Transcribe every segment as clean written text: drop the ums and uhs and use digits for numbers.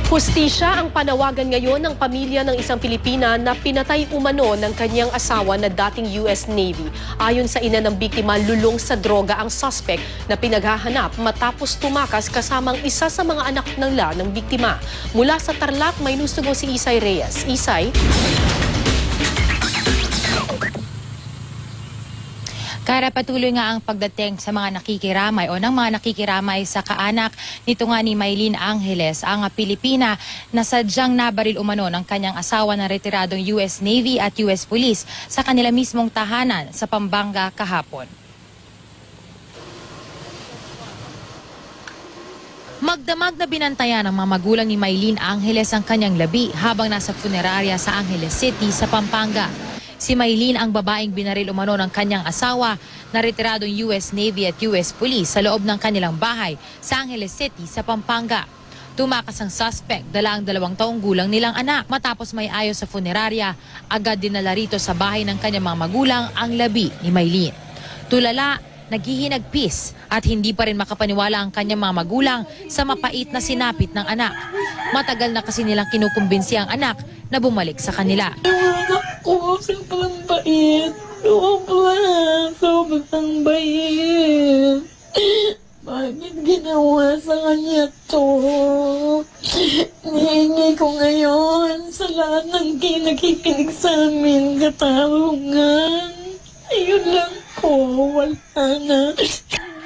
Hustisya ang panawagan ngayon ng pamilya ng isang Pilipina na pinatay umano ng kanyang asawa na dating US Navy. Ayon sa ina ng biktima, lulong sa droga ang suspect na pinaghahanap matapos tumakas kasamang isa sa mga anak ng biktima. Mula sa Tarlac, may nustugong si Isay Reyes. Isay? Kara, patuloy nga ang pagdating sa mga nakikiramay o ng mga nakikiramay sa kaanak nito nga ni Maylene Angeles, ang Pilipina na sadyang nabaril umano ng kanyang asawa na retiradong US Navy at US Police sa kanila mismong tahanan sa Pampanga kahapon. Magdamag na binantayan ng mga magulang ni Maylene Angeles ang kanyang labi habang nasa funeraria sa Angeles City sa Pampanga. Si Maylene ang babaeng binaril umano ng kanyang asawa na retiradong US Navy at US Police sa loob ng kanilang bahay sa Angeles City sa Pampanga. Tumakas ang suspect, dala ang 2 taong gulang nilang anak. Matapos may ayos sa funeraria, agad dinala rito sa bahay ng kanyang mga magulang ang labi ni Maylene. Tulala, naghihinagpis at hindi pa rin makapaniwala ang kanyang mga magulang sa mapait na sinapit ng anak. Matagal na kasi nilang kinukumbinsi ang anak na bumalik sa kanila. Anak ko, sobrang bait. Sobrang bait. Bakit ginawa sa kanya to? Nihingi ko ngayon sa lahat ng nakikinig sa amin katarungan. Ayun lang po, wala na.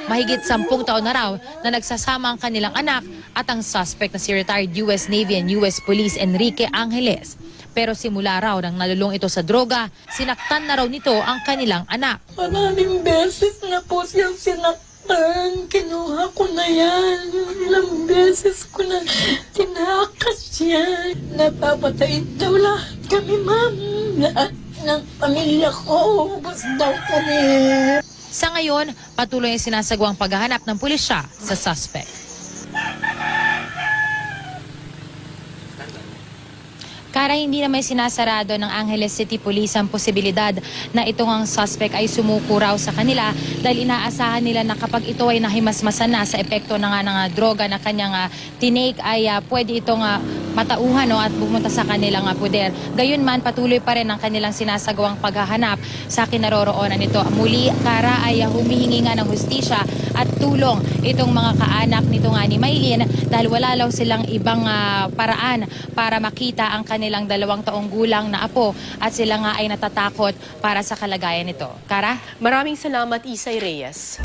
Mahigit 10 taon na raw na nagsasama ang kanilang anak at ang suspect na si retired US Navy and US Police Enrique Angeles. Pero simula raw nang nalulong ito sa droga, sinaktan na raw nito ang kanilang anak. Maraming beses na po siyang sinaktan. Kinuha ko na yan. Ilang beses ko na tinakas siya. Napapatay daw lahat kami, ma'am. Lahat ng pamilya ko. Ubus daw kami. Sa ngayon, patuloy ang sinasagawang paghahanap ng pulisya sa suspect. Kara, hindi na may sinasarado ng Angeles City Police ang posibilidad na itong ang suspect ay sumuko raw sa kanila dahil inaasahan nila na kapag ito ay nahimasmasan na sa epekto ng droga na kanyang tinake ay pwede itong matauhan at pumunta sa kanilang poder. Gayunman, patuloy pa rin ang kanilang sinasagawang paghahanap sa kinaroroonan nito. Muli, Kara, ay humihingi nga ng hustisya at tulong itong mga kaanak nito nga ni Maylene dahil wala lang silang ibang paraan para makita ang kanilang 2 taong gulang na apo at sila nga ay natatakot para sa kalagayan nito. Kara? Maraming salamat, Isay Reyes.